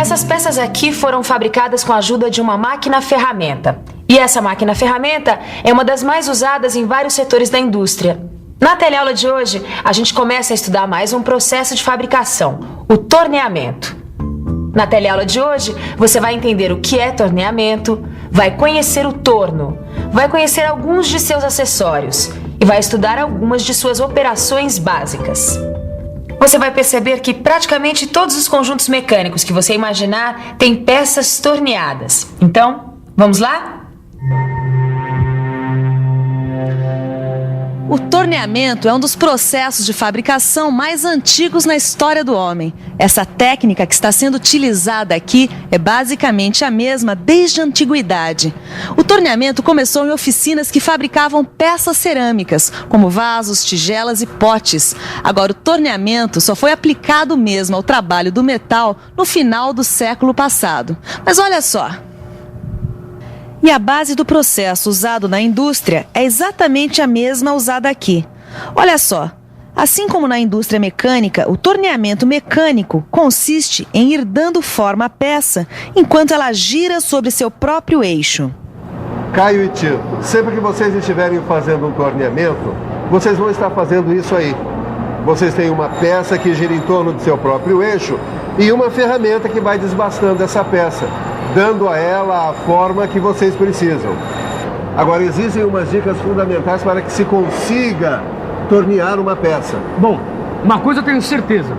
Essas peças aqui foram fabricadas com a ajuda de uma máquina-ferramenta. E essa máquina-ferramenta é uma das mais usadas em vários setores da indústria. Na teleaula de hoje, a gente começa a estudar mais um processo de fabricação, o torneamento. Na teleaula de hoje, você vai entender o que é torneamento, vai conhecer o torno, vai conhecer alguns de seus acessórios e vai estudar algumas de suas operações básicas. Você vai perceber que praticamente todos os conjuntos mecânicos que você imaginar têm peças torneadas. Então, vamos lá? O torneamento é um dos processos de fabricação mais antigos na história do homem. Essa técnica que está sendo utilizada aqui é basicamente a mesma desde a antiguidade. O torneamento começou em oficinas que fabricavam peças cerâmicas, como vasos, tigelas e potes. Agora, o torneamento só foi aplicado mesmo ao trabalho do metal no final do século passado. Mas olha só. E a base do processo usado na indústria é exatamente a mesma usada aqui. Olha só, assim como na indústria mecânica, o torneamento mecânico consiste em ir dando forma à peça enquanto ela gira sobre seu próprio eixo. Caio e Tito, sempre que vocês estiverem fazendo um torneamento, vocês vão estar fazendo isso aí. Vocês têm uma peça que gira em torno do seu próprio eixo e uma ferramenta que vai desbastando essa peça, dando a ela a forma que vocês precisam. Agora, existem umas dicas fundamentais para que se consiga tornear uma peça. Bom, uma coisa eu tenho certeza.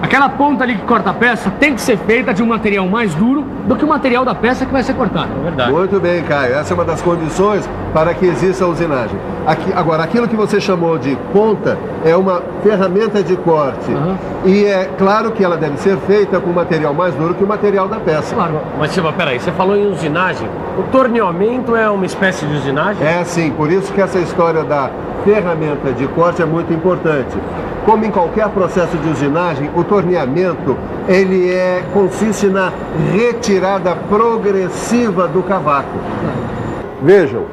Aquela ponta ali que corta a peça tem que ser feita de um material mais duro do que o material da peça que vai ser cortada. É verdade. Muito bem, Caio. Essa é uma das condições para que exista a usinagem. Agora, aquilo que você chamou de ponta é uma ferramenta de corte. E é claro que ela deve ser feita com material mais duro que o material da peça. Claro. Mas, Silva, peraí, você falou em usinagem. O torneamento é uma espécie de usinagem? É sim, por isso que essa história da ferramenta de corte é muito importante. Como em qualquer processo de usinagem, o torneamento consiste na retirada progressiva do cavaco. Vejam,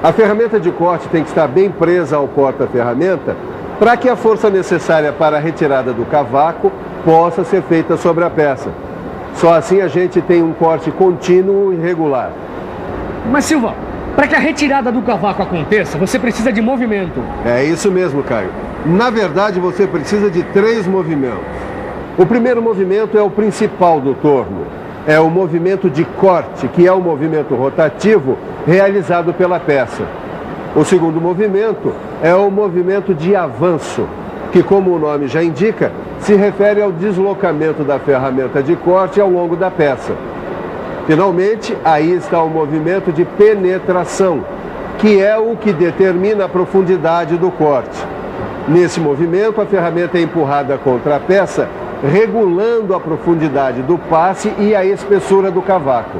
a ferramenta de corte tem que estar bem presa ao porta-ferramenta para que a força necessária para a retirada do cavaco possa ser feita sobre a peça. Só assim a gente tem um corte contínuo e regular. Mas, Silva, para que a retirada do cavaco aconteça, você precisa de movimento. É isso mesmo, Caio. Na verdade, você precisa de 3 movimentos. O primeiro movimento é o principal do torno. É o movimento de corte, que é o movimento rotativo realizado pela peça. O segundo movimento é o movimento de avanço, que, como o nome já indica, se refere ao deslocamento da ferramenta de corte ao longo da peça. Finalmente, aí está o movimento de penetração, que é o que determina a profundidade do corte. Nesse movimento, a ferramenta é empurrada contra a peça, regulando a profundidade do passe e a espessura do cavaco.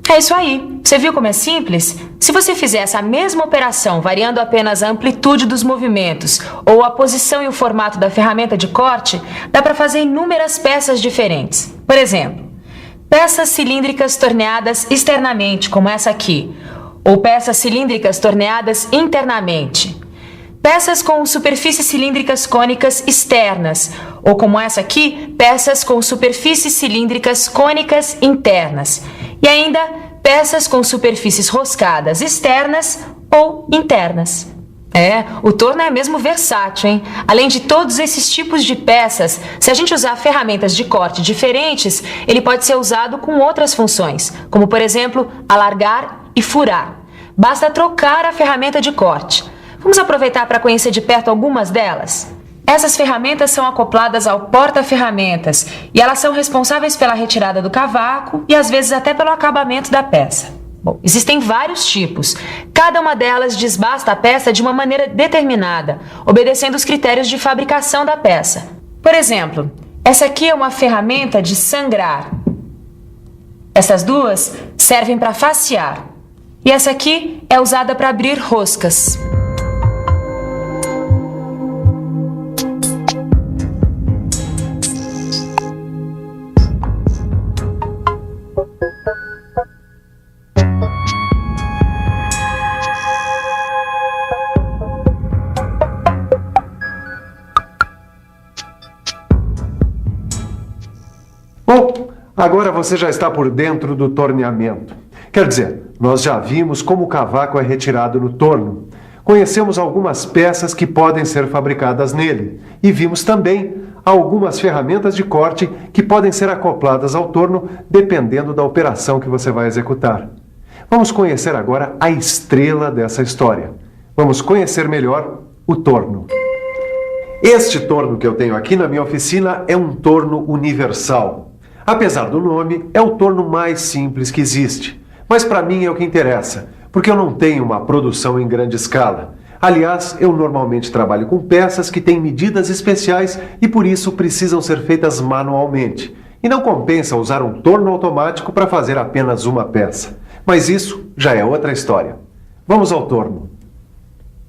É isso aí. Você viu como é simples? Se você fizer essa mesma operação variando apenas a amplitude dos movimentos ou a posição e o formato da ferramenta de corte, dá para fazer inúmeras peças diferentes. Por exemplo, peças cilíndricas torneadas externamente, como essa aqui, ou peças cilíndricas torneadas internamente. Peças com superfícies cilíndricas cônicas externas, ou como essa aqui, peças com superfícies cilíndricas cônicas internas. E ainda, peças com superfícies roscadas externas ou internas. O torno é mesmo versátil, hein? Além de todos esses tipos de peças, se a gente usar ferramentas de corte diferentes, ele pode ser usado com outras funções, como por exemplo, alargar e furar. Basta trocar a ferramenta de corte. Vamos aproveitar para conhecer de perto algumas delas? Essas ferramentas são acopladas ao porta-ferramentas e elas são responsáveis pela retirada do cavaco e às vezes até pelo acabamento da peça. Bom, existem vários tipos. Cada uma delas desbasta a peça de uma maneira determinada, obedecendo os critérios de fabricação da peça. Por exemplo, essa aqui é uma ferramenta de sangrar. Essas duas servem para facear. E essa aqui é usada para abrir roscas. Bom, Bom, agora você já está por dentro do torneamento. Quer dizer, nós já vimos como o cavaco é retirado no torno. Conhecemos algumas peças que podem ser fabricadas nele e vimos também algumas ferramentas de corte que podem ser acopladas ao torno dependendo da operação que você vai executar. Vamos conhecer agora a estrela dessa história. Vamos conhecer melhor o torno. Este torno que eu tenho aqui na minha oficina é um torno universal. Apesar do nome, é o torno mais simples que existe. Mas para mim é o que interessa, porque eu não tenho uma produção em grande escala. Aliás, eu normalmente trabalho com peças que têm medidas especiais e por isso precisam ser feitas manualmente. E não compensa usar um torno automático para fazer apenas uma peça. Mas isso já é outra história. Vamos ao torno.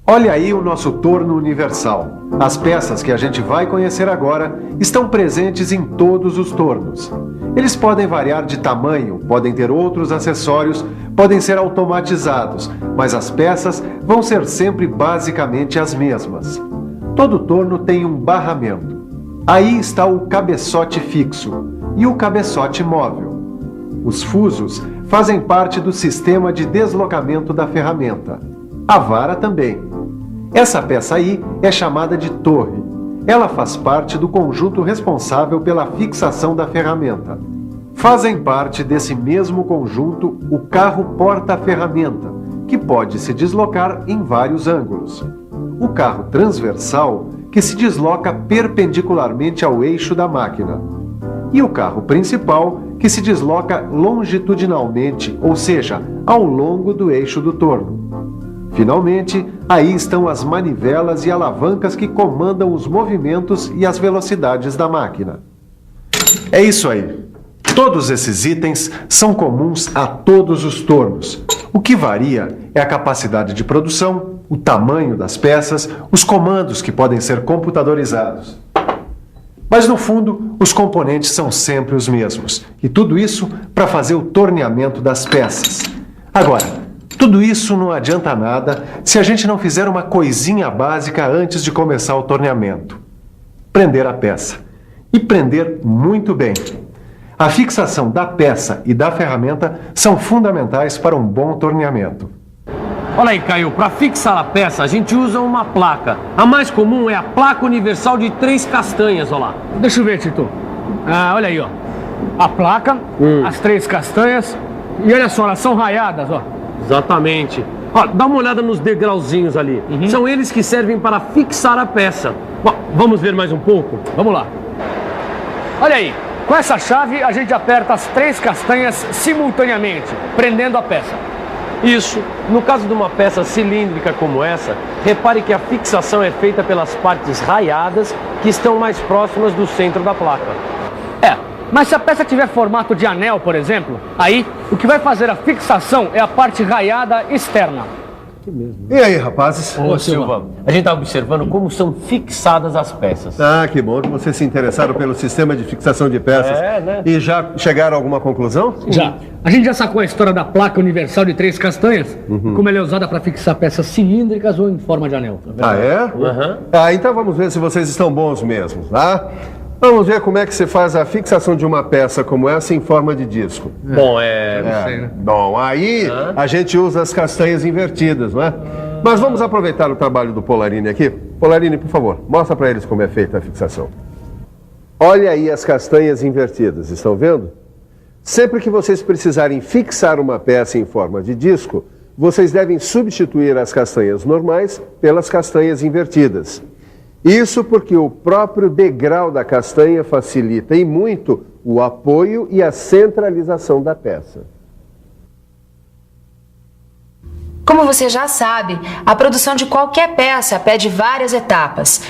Olha aí o nosso torno universal. As peças que a gente vai conhecer agora estão presentes em todos os tornos. Eles podem variar de tamanho, podem ter outros acessórios, podem ser automatizados, mas as peças vão ser sempre basicamente as mesmas. Todo torno tem um barramento. Aí está o cabeçote fixo e o cabeçote móvel. Os fusos fazem parte do sistema de deslocamento da ferramenta. A vara também. Essa peça aí é chamada de torre. Ela faz parte do conjunto responsável pela fixação da ferramenta. Fazem parte desse mesmo conjunto o carro porta-ferramenta, que pode se deslocar em vários ângulos. O carro transversal, que se desloca perpendicularmente ao eixo da máquina. E o carro principal, que se desloca longitudinalmente, ou seja, ao longo do eixo do torno. Finalmente, aí estão as manivelas e alavancas que comandam os movimentos e as velocidades da máquina. É isso aí. Todos esses itens são comuns a todos os tornos. O que varia é a capacidade de produção, o tamanho das peças, os comandos que podem ser computadorizados. Mas no fundo, os componentes são sempre os mesmos. E tudo isso para fazer o torneamento das peças. Agora, tudo isso não adianta nada se a gente não fizer uma coisinha básica antes de começar o torneamento. Prender a peça. E prender muito bem. A fixação da peça e da ferramenta são fundamentais para um bom torneamento. Olha aí, Caio, para fixar a peça a gente usa uma placa. A mais comum é a placa universal de 3 castanhas, olha lá. Deixa eu ver, Tito. Olha aí, ó. A placa, as 3 castanhas e olha só, elas são raiadas, ó. Exatamente. Ó, dá uma olhada nos degrauzinhos ali. São eles que servem para fixar a peça. Bom, vamos ver mais um pouco? Vamos lá. Olha aí. Com essa chave, a gente aperta as 3 castanhas simultaneamente, prendendo a peça. Isso. No caso de uma peça cilíndrica como essa, repare que a fixação é feita pelas partes raiadas que estão mais próximas do centro da placa. Mas se a peça tiver formato de anel, por exemplo, aí o que vai fazer a fixação é a parte raiada externa. E aí, rapazes? Ô, Silva, a gente está observando como são fixadas as peças. Ah, que bom que vocês se interessaram pelo sistema de fixação de peças. Né? E já chegaram a alguma conclusão? Já. A gente já sacou a história da placa universal de 3 castanhas, como ela é usada para fixar peças cilíndricas ou em forma de anel. Ah, é? Então vamos ver se vocês estão bons mesmo, tá? Vamos ver como é que se faz a fixação de uma peça como essa em forma de disco. Bom, Bom, aí a gente usa as castanhas invertidas, não é? Mas vamos aproveitar o trabalho do Polarini aqui. Polarini, por favor, mostra para eles como é feita a fixação. Olha aí as castanhas invertidas, estão vendo? Sempre que vocês precisarem fixar uma peça em forma de disco, vocês devem substituir as castanhas normais pelas castanhas invertidas. Isso porque o próprio degrau da castanha facilita e muito o apoio e a centralização da peça. Como você já sabe, a produção de qualquer peça pede várias etapas.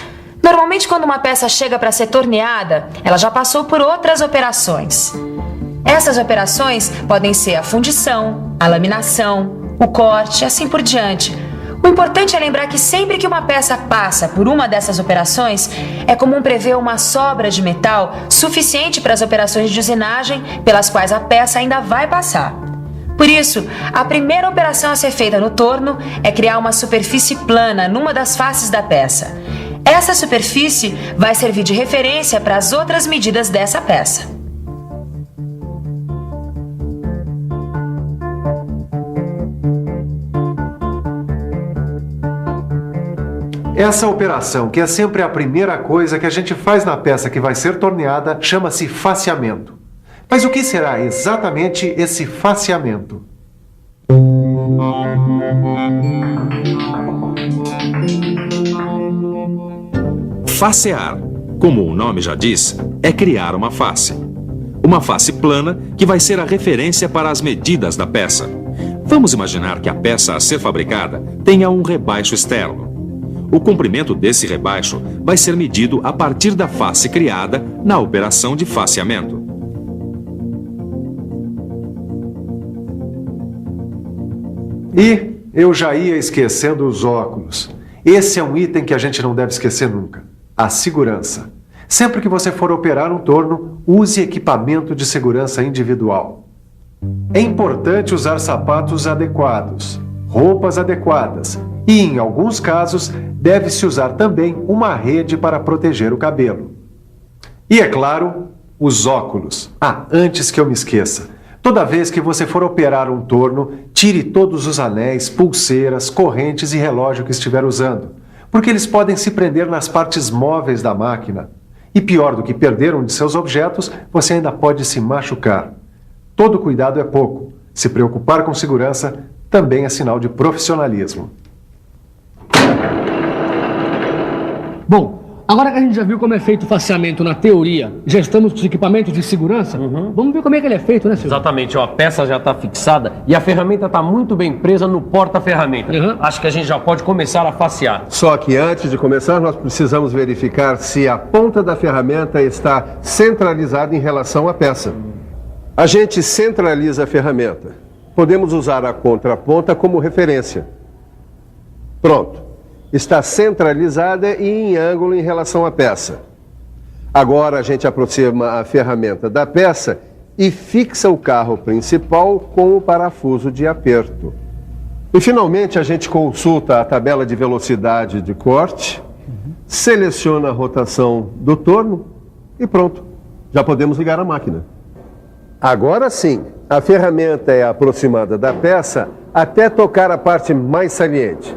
Normalmente, quando uma peça chega para ser torneada, ela já passou por outras operações. Essas operações podem ser a fundição, a laminação, o corte, assim por diante. O importante é lembrar que sempre que uma peça passa por uma dessas operações, é comum prever uma sobra de metal suficiente para as operações de usinagem pelas quais a peça ainda vai passar. Por isso, a primeira operação a ser feita no torno é criar uma superfície plana numa das faces da peça. Essa superfície vai servir de referência para as outras medidas dessa peça. Essa operação, que é sempre a primeira coisa que a gente faz na peça que vai ser torneada, chama-se faceamento. Mas o que será exatamente esse faceamento? Facear, como o nome já diz, é criar uma face. Uma face plana que vai ser a referência para as medidas da peça. Vamos imaginar que a peça a ser fabricada tenha um rebaixo externo. O comprimento desse rebaixo vai ser medido a partir da face criada na operação de faceamento. E eu já ia esquecendo os óculos. Esse é um item que a gente não deve esquecer nunca. A segurança. Sempre que você for operar um torno, use equipamento de segurança individual. É importante usar sapatos adequados, roupas adequadas e, em alguns casos, deve-se usar também uma rede para proteger o cabelo. E, é claro, os óculos. Antes que eu me esqueça. Toda vez que você for operar um torno, tire todos os anéis, pulseiras, correntes e relógio que estiver usando, porque eles podem se prender nas partes móveis da máquina. E pior do que perder um de seus objetos, você ainda pode se machucar. Todo cuidado é pouco. Se preocupar com segurança também é sinal de profissionalismo. Bom, agora que a gente já viu como é feito o faceamento na teoria, já estamos com os equipamentos de segurança, vamos ver como é que ele é feito, né, Silvio? Exatamente, ó, a peça já está fixada e a ferramenta está muito bem presa no porta-ferramenta. Acho que a gente já pode começar a facear. Só que antes de começar, nós precisamos verificar se a ponta da ferramenta está centralizada em relação à peça. A gente centraliza a ferramenta. Podemos usar a contraponta como referência. Pronto. Está centralizada e em ângulo em relação à peça. Agora a gente aproxima a ferramenta da peça e fixa o carro principal com o parafuso de aperto. E finalmente a gente consulta a tabela de velocidade de corte, seleciona a rotação do torno e pronto. Já podemos ligar a máquina. Agora sim, a ferramenta é aproximada da peça até tocar a parte mais saliente.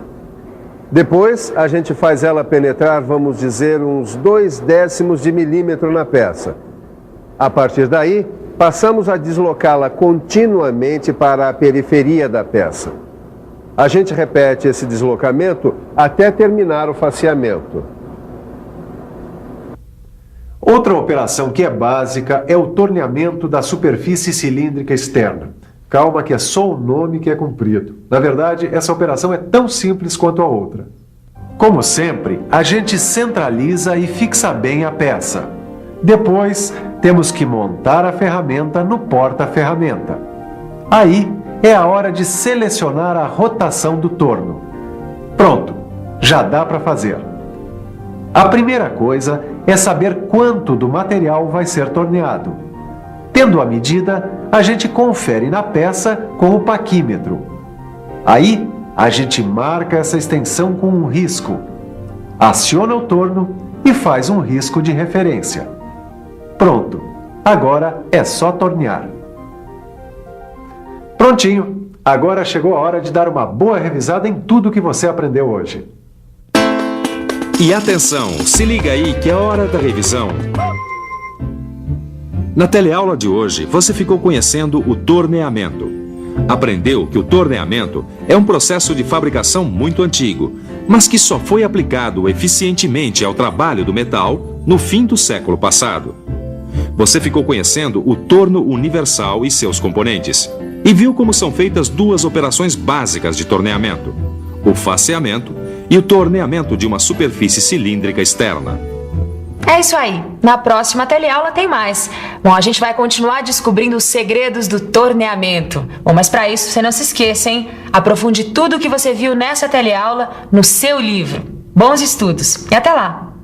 Depois, a gente faz ela penetrar, vamos dizer, uns 0,2 de milímetro na peça. A partir daí, passamos a deslocá-la continuamente para a periferia da peça. A gente repete esse deslocamento até terminar o faceamento. Outra operação que é básica é o torneamento da superfície cilíndrica externa. Calma que é só o nome que é cumprido. Na verdade, essa operação é tão simples quanto a outra. Como sempre, a gente centraliza e fixa bem a peça. Depois, temos que montar a ferramenta no porta-ferramenta. Aí, é a hora de selecionar a rotação do torno. Pronto, já dá para fazer. A primeira coisa é saber quanto do material vai ser torneado. Tendo a medida, a gente confere na peça com o paquímetro. Aí, a gente marca essa extensão com um risco, aciona o torno e faz um risco de referência. Pronto, agora é só tornear. Prontinho, agora chegou a hora de dar uma boa revisada em tudo que você aprendeu hoje. E atenção, se liga aí que é hora da revisão. Na teleaula de hoje, você ficou conhecendo o torneamento. Aprendeu que o torneamento é um processo de fabricação muito antigo, mas que só foi aplicado eficientemente ao trabalho do metal no fim do século passado. Você ficou conhecendo o torno universal e seus componentes, e viu como são feitas duas operações básicas de torneamento: o faceamento e o torneamento de uma superfície cilíndrica externa. É isso aí. Na próxima teleaula tem mais. Bom, a gente vai continuar descobrindo os segredos do torneamento. Bom, mas para isso, você não se esqueça, hein? Aprofunde tudo o que você viu nessa teleaula no seu livro. Bons estudos e até lá!